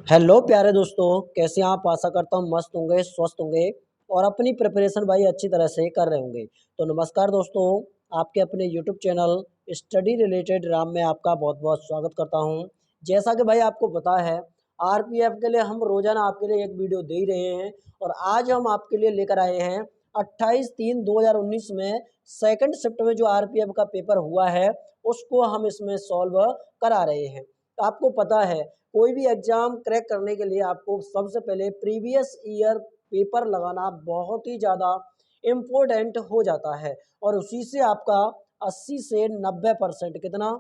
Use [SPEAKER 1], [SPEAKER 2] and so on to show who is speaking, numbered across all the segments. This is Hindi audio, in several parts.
[SPEAKER 1] हेलो प्यारे दोस्तों, कैसे हैं आप। आशा करता हूँ मस्त होंगे, स्वस्थ होंगे और अपनी प्रिपरेशन भाई अच्छी तरह से कर रहे होंगे। तो नमस्कार दोस्तों, आपके अपने YouTube channel study related Ram में आपका बहुत बहुत स्वागत करता हूँ। जैसा कि भाई आपको पता है, आरपीएफ के लिए हम रोजाना आपके लिए एक वीडियो दे ही रहे हैं और आज हम आपके लिए लेकर आए हैं 28/3/2019 में सेकंड शिफ्ट में जो आरपीएफ का पेपर हुआ है उसको हम इसमें सॉल्व करा रहे हैं। तो आपको पता है, कोई भी एग्जाम क्रैक करने के लिए आपको सबसे पहले प्रीवियस ईयर पेपर लगाना बहुत ही ज़्यादा इम्पोर्टेंट हो जाता है और उसी से आपका 80 से 90% कितना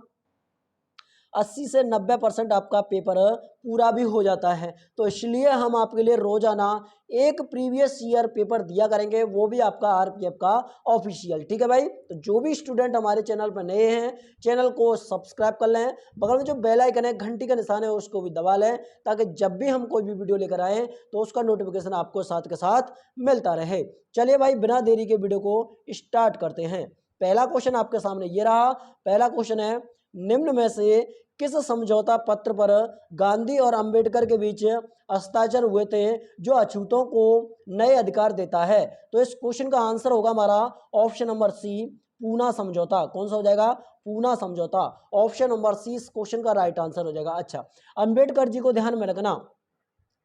[SPEAKER 1] 80 से 90% आपका पेपर पूरा भी हो जाता है। तो इसलिए हम आपके लिए रोजाना एक प्रीवियस ईयर पेपर दिया करेंगे, वो भी आपका आरपीएफ का ऑफिशियल। ठीक है भाई, तो जो भी स्टूडेंट हमारे चैनल पर नए हैं, चैनल को सब्सक्राइब कर लें, बगल में जो बेल आइकन है, घंटी का निशान है, उसको भी दबा लें ताकि जब भी हम कोई भी वीडियो लेकर आए तो उसका नोटिफिकेशन आपको साथ के साथ मिलता रहे। चलिए भाई, बिना देरी के वीडियो को स्टार्ट करते हैं। पहला क्वेश्चन आपके सामने ये रहा। पहला क्वेश्चन है, निम्न में से किस समझौता पत्र पर गांधी और अंबेडकर के बीच हस्ताक्षर हुए थे जो अछूतों को नए अधिकार देता है। तो इस क्वेश्चन का आंसर होगा हमारा ऑप्शन नंबर सी, पूना समझौता। कौन सा हो जाएगा? पूना समझौता। ऑप्शन नंबर सी इस क्वेश्चन का राइट आंसर हो जाएगा। अच्छा, अंबेडकर जी को ध्यान में रखना।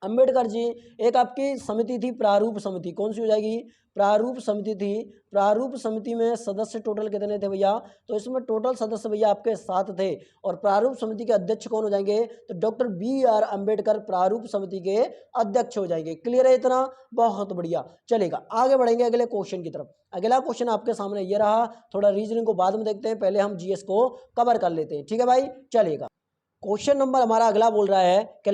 [SPEAKER 1] अंबेडकर जी, एक आपकी समिति थी प्रारूप समिति, कौन सी हो जाएगी? प्रारूप समिति थी। प्रारूप समिति में सदस्य टोटल कितने थे भैया? तो इसमें टोटल सदस्य भैया आपके 7 थे। और प्रारूप समिति के अध्यक्ष कौन हो जाएंगे? तो डॉक्टर BR अंबेडकर प्रारूप समिति के अध्यक्ष हो जाएंगे। क्लियर है इतना? बहुत बढ़िया, चलेगा। आगे बढ़ेंगे अगले क्वेश्चन की तरफ। अगला क्वेश्चन आपके सामने ये रहा। थोड़ा रीजनिंग को बाद में देखते हैं, पहले हम जीएस को कवर कर लेते हैं। ठीक है भाई, चलेगा। क्वेश्चन नंबर हमारा अगला बोल रहा है कि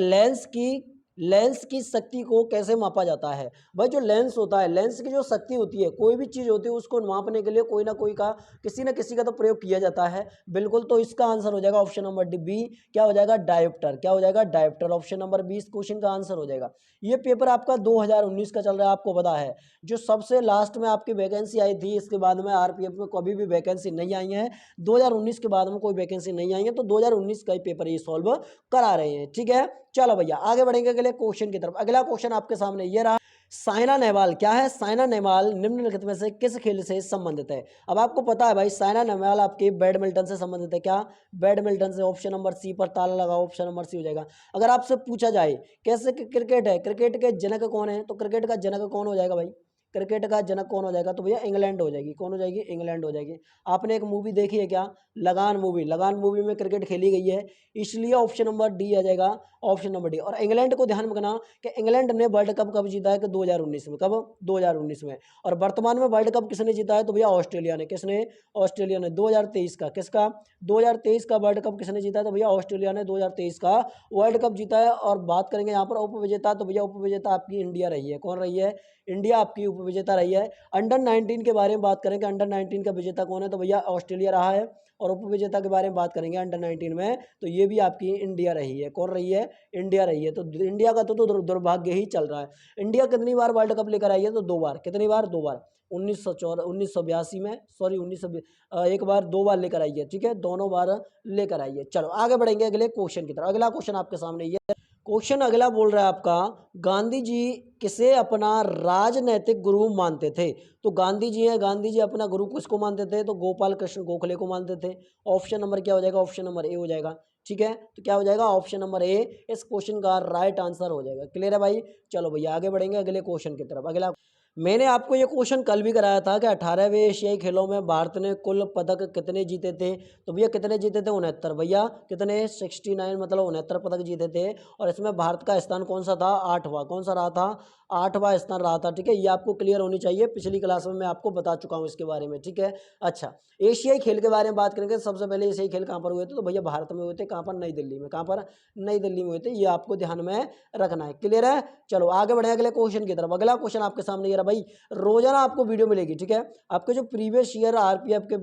[SPEAKER 1] लेंस की शक्ति को कैसे मापा जाता है। भाई जो लेंस होता है, लेंस की जो शक्ति होती है, कोई भी चीज होती है उसको मापने के लिए कोई ना कोई का, किसी ना किसी का तो प्रयोग किया जाता है। बिल्कुल, तो इसका आंसर हो जाएगा ऑप्शन नंबर बी। क्या हो जाएगा? डायोप्टर। क्या हो जाएगा? डायोप्टर। ऑप्शन नंबर 20 क्वेश्चन का आंसर हो जाएगा। ये पेपर आपका 2019 का चल रहा है, आपको पता है। जो सबसे लास्ट में आपकी वैकेंसी आई थी, इसके बाद में आरपीएफ में कभी भी वैकेंसी नहीं आई है। 2019 के बाद में कोई वैकेंसी नहीं आई है, तो 2019 का ही पेपर ये सॉल्व करा रहे हैं। ठीक है, चलो भैया आगे बढ़ेंगे अगले क्वेश्चन की तरफ। अगला क्वेश्चन आपके सामने ये रहा। साइना नेहवाल, क्या है? साइना नेहवाल निम्नलिखित में से किस खेल से संबंधित है? अब आपको पता है भाई, साइना नेहवाल आपके बैडमिंटन से संबंधित है। क्या? बैडमिंटन से। ऑप्शन नंबर सी पर ताला लगाओ, ऑप्शन नंबर सी हो जाएगा। अगर आपसे पूछा जाए कैसे कि क्रिकेट है, क्रिकेट के जनक कौन है, तो क्रिकेट का जनक कौन हो जाएगा भाई? क्रिकेट का जनक कौन हो जाएगा? तो भैया इंग्लैंड हो जाएगी। कौन हो जाएगी? इंग्लैंड हो जाएगी। आपने एक मूवी देखी है क्या? लगान मूवी। लगान मूवी में क्रिकेट खेली गई है, इसलिए ऑप्शन नंबर डी आ जाएगा। Option number D. और इंग्लैंड को ध्यान में रखना कि इंग्लैंड ने वर्ल्ड कप कब जीता है? कि 2019 में। कब? 2019 में। और वर्तमान में वर्ल्ड कप किसने जीता है? तो भैया ऑस्ट्रेलिया ने। किसने? ऑस्ट्रेलिया ने। 2023 का। किसका? 2023 का वर्ल्ड कप किसने जीता है? तो भैया ऑस्ट्रेलिया ने 2023 का वर्ल्ड कप जीता है। और बात करेंगे यहाँ पर उपविजेता, तो भैया उपविजेता आपकी इंडिया रही है। कौन रही है? इंडिया आपकी उपविजेता रही है। अंडर 19 के बारे में बात करेंगे, अंडर 19 का विजेता कौन है? तो भैया ऑस्ट्रेलिया रहा है। और उपविजेता के बारे में बात करेंगे अंडर 19 में, तो ये भी आपकी इंडिया रही है। कौन रही है? इंडिया रही है। तो इंडिया का तो दुर्भाग्य ही चल रहा है। इंडिया कितनी बार वर्ल्ड कप लेकर आई है? तो 2 बार। कितनी बार? 2 बार। 1982 में, सॉरी 1900, एक बार, 2 बार लेकर आई है। ठीक है, दोनों बार लेकर आई है। चलो आगे बढ़ेंगे अगले क्वेश्चन की तरफ। अगला क्वेश्चन आपके सामने ये क्वेश्चन अगला बोल रहा है आपका, गांधी जी किसे अपना राजनैतिक गुरु मानते थे? तो गांधी जी है, गांधी जी अपना गुरु किसको मानते थे? तो गोपाल कृष्ण गोखले को मानते थे। ऑप्शन नंबर क्या हो जाएगा? ऑप्शन नंबर ए हो जाएगा। ठीक है, तो क्या हो जाएगा? ऑप्शन नंबर ए इस क्वेश्चन का राइट आंसर हो जाएगा। क्लियर है भाई? चलो भैया आगे बढ़ेंगे अगले क्वेश्चन की तरफ। अगला, मैंने आपको ये क्वेश्चन कल भी कराया था कि 18वें एशियाई खेलों में भारत ने कुल पदक कितने जीते थे? तो भैया कितने जीते थे? 69। भैया कितने? 69, मतलब 69 पदक जीते थे। और इसमें भारत का स्थान कौन सा था? 8वां। कौन सा रहा था? 8वां स्थान रहा था। ठीक है, ये आपको क्लियर होनी चाहिए, पिछली क्लास में मैं आपको बता चुका हूँ इसके बारे में। ठीक है, अच्छा, एशियाई खेल के बारे में बात करेंगे। सबसे पहले एशियाई खेल कहाँ पर हुए थे? तो भैया भारत में हुए थे। कहाँ पर? नई दिल्ली में। कहाँ पर? नई दिल्ली में हुए थे। ये आपको ध्यान में रखना है। क्लियर है? चलो आगे बढ़े अगले क्वेश्चन की तरफ। अगला क्वेश्चन आपके सामने ये रहा भाई। रोजाना आपको वीडियो मिलेगी। ठीक है, आपके जो प्रीवियस ईयर आरपीएफ के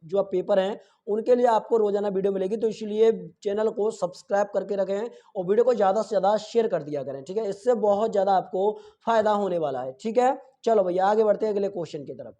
[SPEAKER 1] जो पेपर हैं उनके लिए आपको रोजाना वीडियो मिलेगी, तो इसलिए चैनल को सब्सक्राइब करके रखें और वीडियो को ज़्यादा से ज़्यादा शेयर कर दिया करें। ठीक है, इससे बहुत ज़्यादा आपको फायदा होने वाला है। ठीक है, चलो भैया आगे बढ़ते हैं अगले क्वेश्चन की तरफ।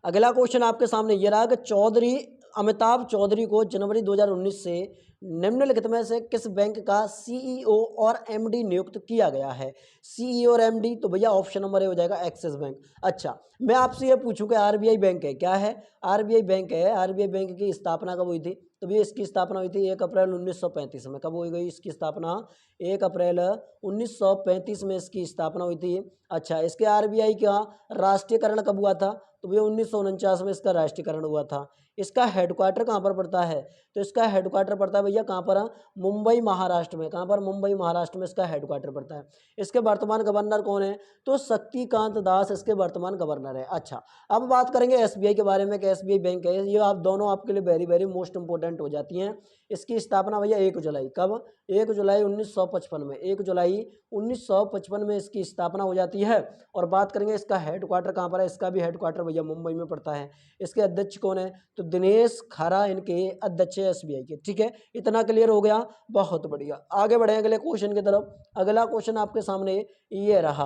[SPEAKER 1] अगला क्वेश्चन आपके सामने ये रहा कि चौधरी अमिताभ चौधरी को जनवरी 2019 से निम्नलिखित में से किस बैंक का सीईओ और एमडी नियुक्त किया गया है? सीईओ और एमडी, तो भैया ऑप्शन नंबर ए हो जाएगा एक्सिस बैंक। अच्छा, मैं आपसे ये पूछूं कि आरबीआई बैंक है, क्या है? आरबीआई बैंक है। आरबीआई बैंक की स्थापना कब हुई थी? तो भैया इसकी स्थापना हुई थी 1 अप्रैल 1935 में। कब हुई गई इसकी स्थापना? 1 अप्रैल 1935 में इसकी स्थापना हुई थी। अच्छा, इसके आरबीआई का राष्ट्रीयकरण कब हुआ था? तो भैया 1949 में इसका राष्ट्रीयकरण हुआ था। इसका हेडक्वार्टर कहाँ पर पड़ता है? तो इसका हेडक्वार्टर पड़ता है भैया कहाँ पर? मुंबई महाराष्ट्र में। कहाँ पर? मुंबई महाराष्ट्र में इसका हेडक्वार्टर पड़ता है। इसके वर्तमान गवर्नर कौन है? तो शक्तिकांत दास इसके वर्तमान गवर्नर है। अच्छा, अब बात करेंगे एसबीआई के बारे में कि एसबीआई बैंक है। ये आप दोनों आपके लिए वेरी वेरी मोस्ट इंपॉर्टेंट हो जाती हैं। इसकी स्थापना भैया 1 जुलाई, कब? 1 जुलाई 1955 में। 1 जुलाई 1955 में इसकी स्थापना हो जाती है। और बात करेंगे इसका हेडक्वार्टर कहाँ पर है? इसका भी हेडक्वार्टर भैया मुंबई में पड़ता है। इसके अध्यक्ष कौन है? तो दिनेश खरा इनके अध्यक्ष है एसबीआई के। ठीक है, इतना क्लियर हो गया, बहुत बढ़िया। आगे बढ़े अगले क्वेश्चन की तरफ। अगला क्वेश्चन आपके सामने ये रहा,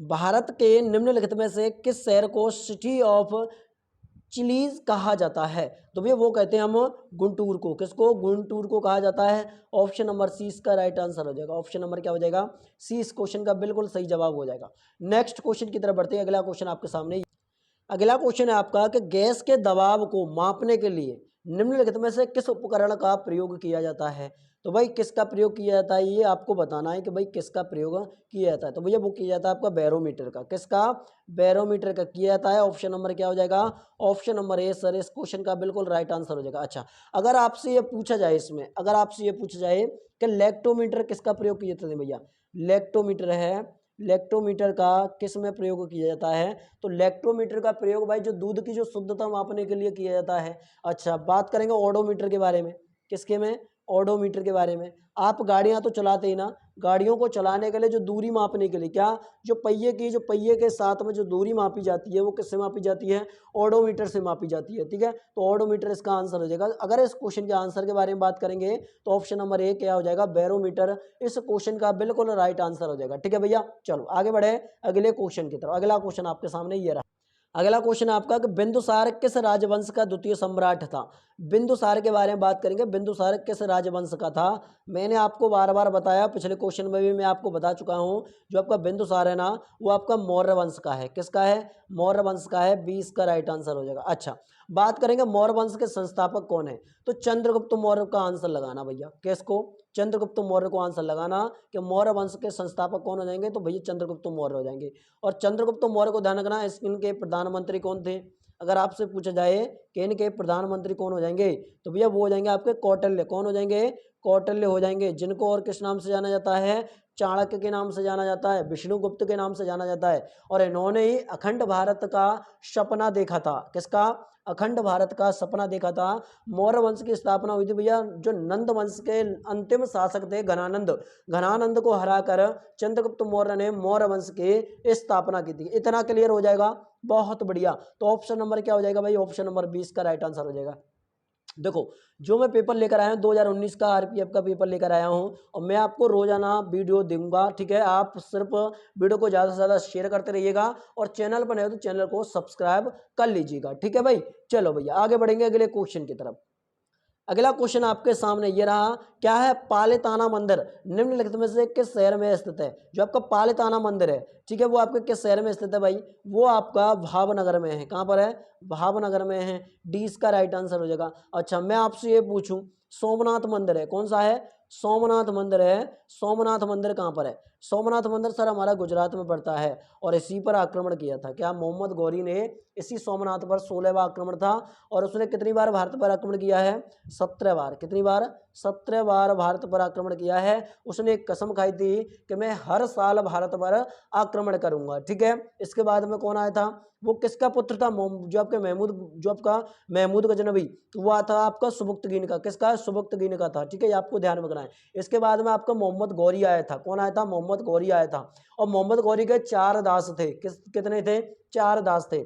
[SPEAKER 1] भारत के निम्नलिखित में से किस शहर को सिटी ऑफ चिलीज कहा जाता है? तो भैया वो कहते हैं हम गुंटूर को। किसको? गुंटूर को कहा जाता है। ऑप्शन नंबर सी इसका राइट आंसर हो जाएगा। ऑप्शन नंबर क्या हो जाएगा? सी इस क्वेश्चन का बिल्कुल सही जवाब हो जाएगा। नेक्स्ट क्वेश्चन की तरफ बढ़ते हैं। अगला क्वेश्चन आपके सामने, अगला क्वेश्चन है आपका कि गैस के दबाव को मापने के लिए निम्नलिखित में से किस उपकरण का प्रयोग किया जाता है? तो भाई किसका प्रयोग किया जाता है ये आपको बताना है कि भाई किसका प्रयोग किया जाता है। तो भैया वो किया जाता है आपका बैरोमीटर का। किसका? बैरोमीटर का किया जाता है। ऑप्शन नंबर क्या हो जाएगा? ऑप्शन नंबर ए सर इस क्वेश्चन का बिल्कुल राइट आंसर हो जाएगा। अच्छा, अगर आपसे ये पूछा जाए, इसमें अगर आपसे ये पूछा जाए कि लैक्टोमीटर किसका प्रयोग किया जाता है? भैया लैक्टोमीटर है, लैक्टोमीटर का किस में प्रयोग किया जाता है? तो लैक्टोमीटर का प्रयोग भाई जो दूध की जो शुद्धता मापने के लिए किया जाता है। अच्छा, बात करेंगे ओडोमीटर के बारे में। किसके में? ओडोमीटर के बारे में। आप गाड़ियां तो चलाते ही ना, गाड़ियों को चलाने के लिए जो दूरी मापने के लिए, क्या जो पहिए के साथ में जो दूरी मापी जाती है वो किससे मापी जाती है? ओडोमीटर से मापी जाती है। ठीक है, तो ओडोमीटर इसका आंसर हो जाएगा। अगर इस क्वेश्चन के आंसर के बारे में बात करेंगे तो ऑप्शन नंबर ए क्या हो जाएगा? बैरोमीटर इस क्वेश्चन का बिल्कुल राइट आंसर हो जाएगा। ठीक है भैया, चलो आगे बढ़े अगले क्वेश्चन की तरफ। अगला क्वेश्चन आपके सामने ये रहा। अगला क्वेश्चन आपका कि बिंदुसार किस राजवंश का द्वितीय सम्राट था? बिंदुसार के बारे में बात करेंगे। बिंदुसार किस राजवंश का था? मैंने आपको बार बार बताया, पिछले क्वेश्चन में भी मैं आपको बता चुका हूं। जो आपका बिंदुसार है ना, वो आपका मौर्य वंश का है। किसका है? मौर्य वंश का है। 20 का राइट आंसर हो जाएगा। अच्छा, बात करेंगे मौर्य वंश के संस्थापक कौन है? तो चंद्रगुप्त मौर्य का आंसर लगाना भैया। किसको? चंद्रगुप्त मौर्य को आंसर लगाना कि मौर्य वंश के संस्थापक कौन हो जाएंगे? तो भैया चंद्रगुप्त मौर्य हो जाएंगे। और चंद्रगुप्त मौर्य को ध्यान रखना, इनके प्रधानमंत्री कौन थे? अगर आपसे पूछा जाए कि इनके प्रधानमंत्री कौन हो जाएंगे, तो भैया वो हो जाएंगे आपके कौटिल्य। कौन हो जाएंगे? कौटिल्य हो जाएंगे, जिनको और किस नाम से जाना जाता है? चाणक्य के नाम से जाना जाता है, विष्णुगुप्त के नाम से जाना जाता है। और इन्होंने ही अखंड भारत का सपना देखा था। किसका? अखंड भारत का सपना देखा था। मौर्य वंश की स्थापना हुई थी भैया, जो नंद वंश के अंतिम शासक थे घनानंद, घनानंद को हराकर चंद्रगुप्त मौर्य ने मौर्य वंश की स्थापना की थी। इतना क्लियर हो जाएगा, बहुत बढ़िया। तो ऑप्शन नंबर क्या हो जाएगा भाई? ऑप्शन नंबर 20 का राइट आंसर हो जाएगा। देखो, जो मैं पेपर लेकर आया हूँ 2019 का आरपीएफ का पेपर लेकर आया हूँ, और मैं आपको रोजाना वीडियो दूंगा। ठीक है, आप सिर्फ वीडियो को ज़्यादा से ज़्यादा शेयर करते रहिएगा, और चैनल पर नए हो तो चैनल को सब्सक्राइब कर लीजिएगा। ठीक है भाई, चलो भैया आगे बढ़ेंगे अगले क्वेश्चन की तरफ। अगला क्वेश्चन आपके सामने ये रहा, क्या है? पालिताना मंदिर निम्नलिखित में से किस शहर में स्थित है? जो आपका पालिताना मंदिर है, ठीक है, वो आपके किस शहर में स्थित है भाई? वो आपका भावनगर में है। कहाँ पर है? भावनगर में है। डी इसका राइट आंसर हो जाएगा। अच्छा, मैं आपसे ये पूछूं, सोमनाथ मंदिर है, कौन सा है? सोमनाथ मंदिर है। सोमनाथ मंदिर कहाँ पर है? सोमनाथ मंदिर सर हमारा गुजरात में पड़ता है, और इसी पर आक्रमण किया था। क्या? मोहम्मद गौरी ने इसी सोमनाथ पर 16वां आक्रमण था। और उसने कितनी बार भारत पर आक्रमण किया है? 17 बार। कितनी बार? 17 बार भारत पर आक्रमण किया है। उसने एक कसम खाई थी कि मैं हर साल भारत पर आक्रमण करूंगा। ठीक है, इसके बाद में कौन आया था? वो किसका पुत्र था? जो आपका महमूद गजनवी, वो था आपका सुबुक्तगीन का। किसका? सुबुक्तगीन का था। ठीक है, ये आपको ध्यान रखना है। इसके बाद में आपका मोहम्मद गौरी आया था। कौन आया था? मोहम्मद गौरी आया था। और मोहम्मद गौरी के 4 दास थे। कितने थे? 4 दास थे।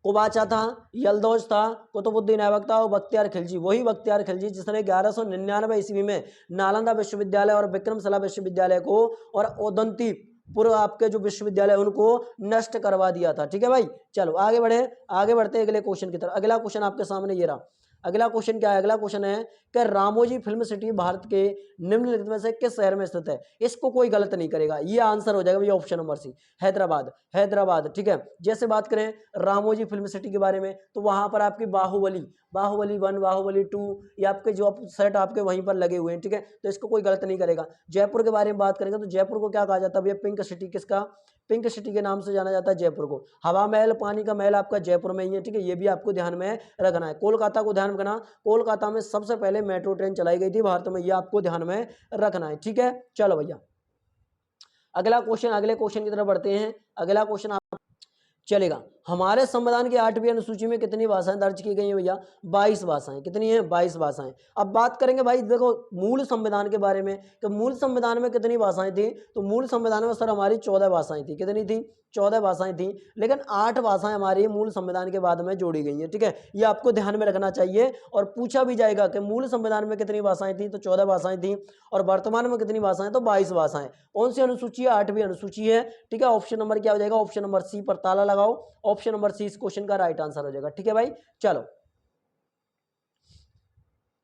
[SPEAKER 1] कुबाचा था, यलदौज था, कुतुबुद्दीन ऐबक था, और बख्तियार खिलजी। वही बख्तियार खिलजी जिसने 1199 ईस्वी में नालंदा विश्वविद्यालय और विक्रमशिला विश्वविद्यालय को और ओदंती पूर्व आपके जो विश्वविद्यालय उनको नष्ट करवा दिया था। ठीक है भाई, चलो आगे बढ़े, आगे बढ़ते हैं अगले क्वेश्चन की तरफ। अगला क्वेश्चन आपके सामने ये रहा। अगला क्वेश्चन क्या है? अगला क्वेश्चन है कि रामोजी फिल्म सिटी भारत के निम्नलिखित में से किस शहर में स्थित है? इसको कोई गलत नहीं करेगा, ये आंसर हो जाएगा भैया option number C, Hyderabad. Hyderabad, ठीक है। जैसे बात करें रामोजी फिल्म सिटी के बारे में, तो वहां पर आपकी बाहुबली, बाहुबली 1, बाहुबली 2, ये आपके जो सेट आपके वहीं पर लगे हुए हैं। ठीक है, तो इसको कोई गलत नहीं करेगा। जयपुर के बारे में बात करेंगे तो जयपुर को क्या कहा जाता है भैया? Pink city. किसका? पिंक सिटी के नाम से जाना जाता है जयपुर को। हवा महल, पानी का महल आपका जयपुर में ही है। ठीक है, ये भी आपको ध्यान में रखना है। कोलकाता को ध्यान रखना, कोलकाता में सबसे पहले मेट्रो ट्रेन चलाई गई थी भारत में, ये आपको ध्यान में रखना है। ठीक है, चलो भैया अगला क्वेश्चन, अगले क्वेश्चन की तरफ बढ़ते हैं। अगला क्वेश्चन आप चलेगा, हमारे संविधान की 8वीं अनुसूची में कितनी भाषाएं दर्ज की गई हैं भैया? 22 भाषाएं। कितनी हैं? 22 भाषाएं। अब बात करेंगे भाई देखो मूल संविधान के बारे में, कि मूल संविधान में कितनी भाषाएं थी? तो मूल संविधान में सर हमारी 14 भाषाएं थी। कितनी थी? 14 भाषाएं थी, लेकिन 8 भाषाएं हमारी मूल संविधान के बाद में जोड़ी गई हैं। ठीक है, ये आपको ध्यान में रखना चाहिए, और पूछा भी जाएगा कि मूल संविधान में कितनी भाषाएं थी? तो 14 भाषाएं थी, और वर्तमान में कितनी भाषाएं? तो 22 भाषाएं। कौन सी अनुसूची है? 8वीं अनुसूची है। ठीक है, ऑप्शन नंबर क्या हो जाएगा? ऑप्शन नंबर सी पर ताला लगाओ, ऑप्शन नंबर सी इस क्वेश्चन का राइट आंसर हो जाएगा। ठीक है भाई, चलो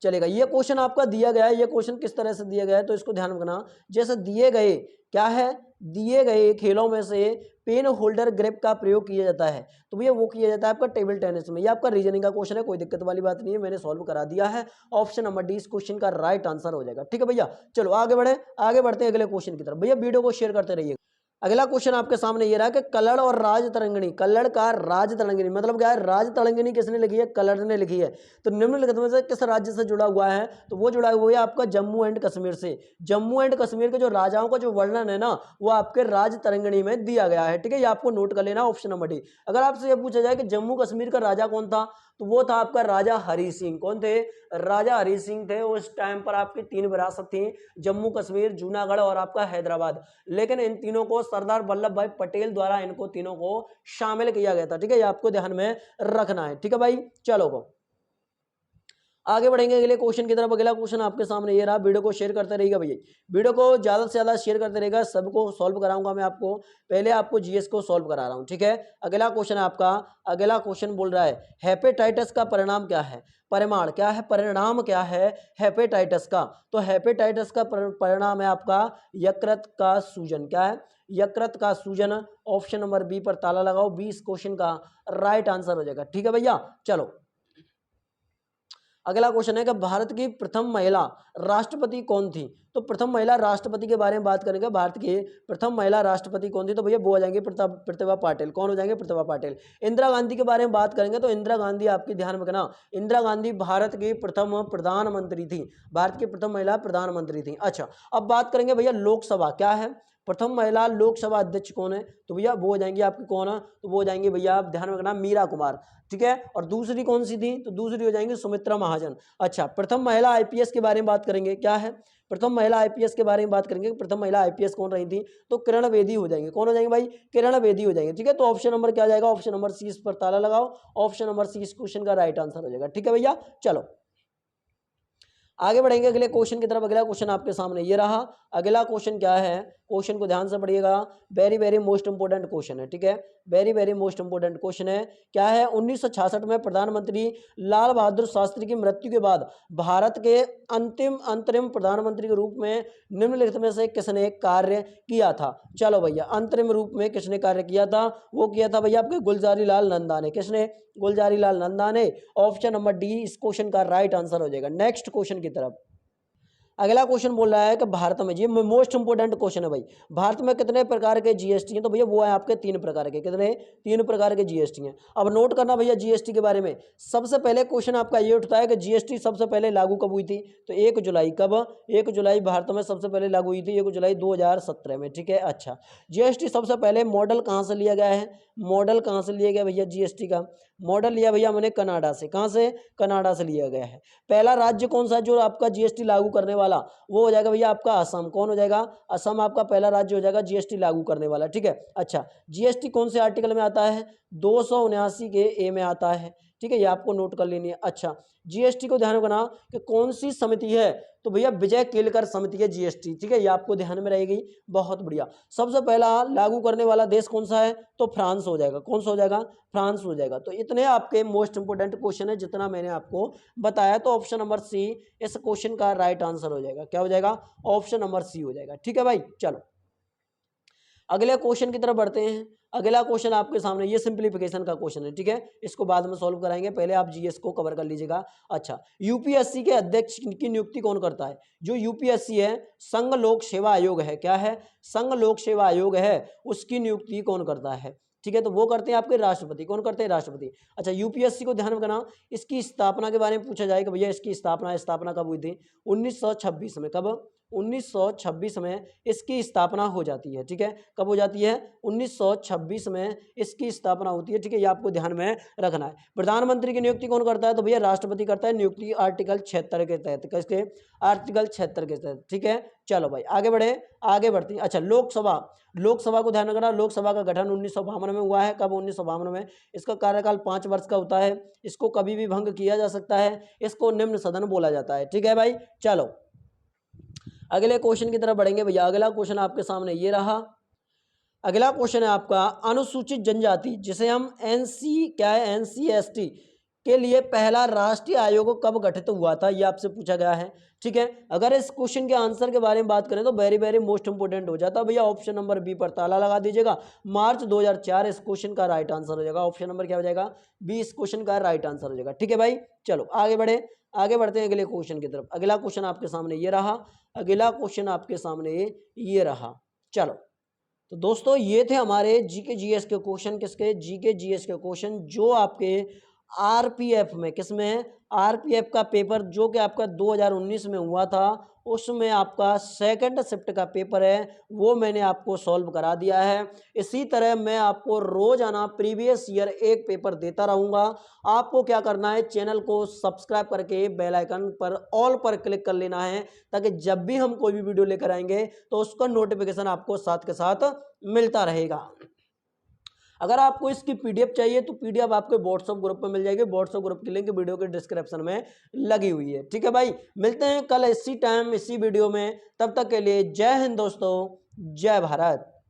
[SPEAKER 1] चलेगा। ये क्वेश्चन आपका दिया गया है, ये क्वेश्चन किस तरह से दिया गया है तो इसको ध्यान रखना। जैसे दिए गए क्या है, दिए गए खेलों में से पेन होल्डर ग्रिप का प्रयोग किया जाता है, तो भैया वो किया जाता है आपका टेबल टेनिस में। ये आपका रीजनिंग का क्वेश्चन है, कोई दिक्कत वाली बात नहीं है, मैंने सॉल्व करा दिया है। ऑप्शन नंबर डी इस क्वेश्चन का राइट आंसर हो जाएगा। ठीक है भैया, चलो आगे बढ़े, आगे बढ़ते हैं अगले क्वेश्चन की तरफ। भैया वीडियो को शेयर करते रहिए। अगला क्वेश्चन आपके सामने ये रहा कि कल्लड़ और राज तरंगिणी, कल्लड़ का राज तरंगिणी मतलब क्या है? राज तरंगिणी किसने लिखी है? कल्लड़ ने लिखी है। तो निम्नलिखित में से किस राज्य से जुड़ा हुआ है? तो वो जुड़ा हुआ है आपका जम्मू एंड कश्मीर से। जम्मू एंड कश्मीर के जो राजाओं का जो वर्णन है ना, वो आपके राज तरंगिणी में दिया गया है। ठीक है, ये आपको नोट कर लेना, ऑप्शन नंबर डी। अगर आपसे ये पूछा जाए कि जम्मू कश्मीर का राजा कौन था, तो वो था आपका राजा हरि सिंह। कौन थे? राजा हरि सिंह थे। उस टाइम पर आपकी 3 विरासत थी, जम्मू कश्मीर, जूनागढ़ और आपका हैदराबाद, लेकिन इन तीनों को सरदार वल्लभ भाई पटेल द्वारा इनको तीनों को शामिल किया गया था। ठीक है, ये आपको ध्यान में रखना है। ठीक है भाई, चलो को आगे बढ़ेंगे अगले क्वेश्चन की तरफ। अगला क्वेश्चन आपके सामने ये रहा, वीडियो को शेयर करते रहिएगा भैया, वीडियो को ज्यादा से ज्यादा शेयर करते रहेगा, सबको सॉल्व कराऊंगा मैं आपको। पहले आपको जीएस को सॉल्व करा रहा हूं। ठीक है, अगला क्वेश्चन है आपका, अगला क्वेश्चन बोल रहा है हेपेटाइटिस का परिणाम क्या है? परिमाण क्या है? परिणाम क्या है हेपेटाइटिस का? तो हेपेटाइटिस का परिणाम है आपका यकृत का सूजन। क्या है? यकृत का सूजन। ऑप्शन नंबर बी पर ताला लगाओ, बी इस क्वेश्चन का राइट आंसर हो जाएगा। ठीक है भैया, चलो अगला क्वेश्चन है कि भारत की प्रथम महिला राष्ट्रपति कौन थी? तो प्रथम महिला राष्ट्रपति के बारे में बात करेंगे, भारत की प्रथम महिला राष्ट्रपति कौन थी? तो भैया वो हो जाएंगे प्रतिभा पाटिल। कौन हो जाएंगे? प्रतिभा पाटिल। इंदिरा गांधी के बारे में बात करेंगे तो इंदिरा गांधी आपकी ध्यान में रखना, इंदिरा गांधी भारत की प्रथम प्रधानमंत्री थी, भारत की प्रथम महिला प्रधानमंत्री थी। अच्छा, अब बात करेंगे भैया लोकसभा, क्या है प्रथम महिला लोकसभा अध्यक्ष कौन है? तो भैया वो हो जाएंगे आपकी कौन है? तो वो हो जाएंगे भैया आप ध्यान में रखना मीरा कुमार। ठीक है, और दूसरी कौन सी थी? तो दूसरी हो जाएंगी सुमित्रा महाजन। अच्छा, प्रथम महिला आईपीएस के बारे में बात करेंगे, क्या है प्रथम महिला आईपीएस के बारे में बात करेंगे, प्रथम महिला आईपीएस कौन रही थी? तो किरण बेदी हो जाएंगे। कौन हो जाएंगे भाई? किरण बेदी हो जाएंगे। ठीक है, तो ऑप्शन नंबर क्या जाएगा? ऑप्शन नंबर सी इस पर ताला लगाओ, ऑप्शन नंबर सी इस क्वेश्चन का राइट आंसर हो जाएगा। ठीक है भैया, चलो आगे बढ़ेंगे अगले क्वेश्चन की तरफ। अगला क्वेश्चन आपके सामने ये रहा। अगला क्वेश्चन क्या है? क्वेश्चन को ध्यान से पढ़िएगा, very very most important question है। ठीक है, very very most important question है। क्या है? 1966 में प्रधानमंत्री लाल बहादुर शास्त्री की मृत्यु के बाद भारत के अंतरिम प्रधानमंत्री के रूप में निम्नलिखित में से किसने कार्य किया था? चलो भैया, अंतरिम रूप में किसने कार्य किया था? वो किया था भैया आपके गुलजारी लाल नंदा ने। किसने? गुलजारी लाल नंदा ने। ऑप्शन नंबर डी इस क्वेश्चन का राइट आंसर हो जाएगा। नेक्स्ट क्वेश्चन की तरफ। अगला क्वेश्चन बोल रहा है कि भारत में, ये मोस्ट इंपोर्टेंट क्वेश्चन है भाई, भारत में कितने प्रकार के जीएसटी हैं? तो भैया वो है आपके 3 प्रकार के। कितने? 3 प्रकार के जीएसटी हैं। अब नोट करना भैया जीएसटी के बारे में। सबसे पहले क्वेश्चन आपका ये उठता है कि जीएसटी सबसे पहले लागू कब हुई थी? तो 1 जुलाई। कब? 1 जुलाई भारत में सबसे पहले लागू हुई थी, 1 जुलाई 2017 में। ठीक है, अच्छा जीएसटी सबसे पहले मॉडल कहाँ से लिया गया है? मॉडल कहाँ से लिया गया भैया जीएसटी का? मॉडल लिया भैया मैंने कनाडा से। कहाँ से? कनाडा से लिया गया है। पहला राज्य कौन सा जो आपका जीएसटी लागू करने वाला? वो हो जाएगा भैया आपका असम। कौन हो जाएगा? असम आपका पहला राज्य हो जाएगा जीएसटी लागू करने वाला। ठीक है, अच्छा जीएसटी कौन से आर्टिकल में आता है? 279 के ए में आता है। ठीक है, ये आपको नोट कर लेनी है। अच्छा, जीएसटी को ध्यान रखना कि कौन सी समिति है, तो भैया विजय केलकर समिति है जीएसटी, ठीक है, ये आपको ध्यान में रहेगी। बहुत बढ़िया। सबसे पहला लागू करने वाला देश कौन सा है, तो फ्रांस हो जाएगा। कौन सा हो जाएगा, फ्रांस हो जाएगा। तो इतने आपके मोस्ट इंपोर्टेंट क्वेश्चन है जितना मैंने आपको बताया। तो ऑप्शन नंबर सी इस क्वेश्चन का राइट आंसर हो जाएगा। क्या हो जाएगा, ऑप्शन नंबर सी हो जाएगा। ठीक है भाई, चलो अगले क्वेश्चन की तरफ बढ़ते हैं। अगला क्वेश्चन आपके सामने, ये सिंप्लीफिकेशन का क्वेश्चन है, ठीक है, इसको बाद में सॉल्व कराएंगे, पहले आप जीएस को कवर कर लीजिएगा। अच्छा, यूपीएससी के अध्यक्ष की नियुक्ति कौन करता है, जो यूपीएससी है संघ लोक सेवा आयोग है, क्या है, संघ लोक सेवा आयोग है, उसकी नियुक्ति कौन करता है, ठीक है, तो वो करते हैं आपके राष्ट्रपति। कौन करते हैं, राष्ट्रपति। अच्छा, यूपीएससी को ध्यान रखना, इसकी स्थापना के बारे में पूछा जाएगा, भैया इसकी स्थापना कब हुई थी, 1926 में। कब, 1926 में इसकी स्थापना हो जाती है, ठीक है, कब हो जाती है, 1926 में इसकी स्थापना होती है, ठीक है, ये आपको ध्यान में रखना है। प्रधानमंत्री की नियुक्ति कौन करता है, तो भैया राष्ट्रपति करता है नियुक्ति, आर्टिकल 76 के तहत। किसके, आर्टिकल 76 के तहत, ठीक है। चलो भाई आगे बढ़ते हैं। अच्छा, लोकसभा को ध्यान रखना, लोकसभा का गठन 1952 में हुआ है। कब, 1952 में। इसका कार्यकाल 5 वर्ष का होता है, इसको कभी भी भंग किया जा सकता है, इसको निम्न सदन बोला जाता है, ठीक है भाई। चलो अगले क्वेश्चन की तरफ बढ़ेंगे भैया। अगला क्वेश्चन आपके सामने ये रहा। अगला क्वेश्चन है आपका, अनुसूचित जनजाति जिसे हम एनसीएसटी के लिए पहला राष्ट्रीय आयोग कब गठित हुआ था, ये आपसे पूछा गया है, ठीक है। अगर इस क्वेश्चन के आंसर के बारे में बात करें तो वेरी वेरी मोस्ट इंपोर्टेंट हो जाता है भैया। ऑप्शन नंबर बी पर ताला लगा दीजिएगा, मार्च 2004 इस क्वेश्चन का राइट आंसर हो जाएगा। ऑप्शन नंबर क्या हो जाएगा, बी इस क्वेश्चन का राइट आंसर हो जाएगा, ठीक है भाई। चलो आगे बढ़ते हैं अगले क्वेश्चन की तरफ। अगला क्वेश्चन आपके सामने ये रहा। अगला क्वेश्चन आपके सामने ये रहा। चलो तो दोस्तों ये थे हमारे जीके जीएस के क्वेश्चन, किसके, जीके जीएस के क्वेश्चन, जो आपके आरपीएफ में, किसमें, आरपीएफ का पेपर जो कि आपका 2019 में हुआ था, उसमें आपका सेकंड शिफ्ट का पेपर है, वो मैंने आपको सॉल्व करा दिया है। इसी तरह मैं आपको रोजाना प्रीवियस ईयर एक पेपर देता रहूंगा। आपको क्या करना है, चैनल को सब्सक्राइब करके बेल आइकन पर ऑल पर क्लिक कर लेना है, ताकि जब भी हम कोई भी वीडियो लेकर आएंगे तो उसका नोटिफिकेशन आपको साथ के साथ मिलता रहेगा। अगर आपको इसकी पीडीएफ चाहिए तो पीडीएफ आपके व्हाट्सएप ग्रुप पे मिल जाएगी। व्हाट्सएप ग्रुप की लिंक वीडियो के डिस्क्रिप्शन में लगी हुई है, ठीक है भाई। मिलते हैं कल इसी टाइम इसी वीडियो में, तब तक के लिए जय हिंद दोस्तों, जय भारत।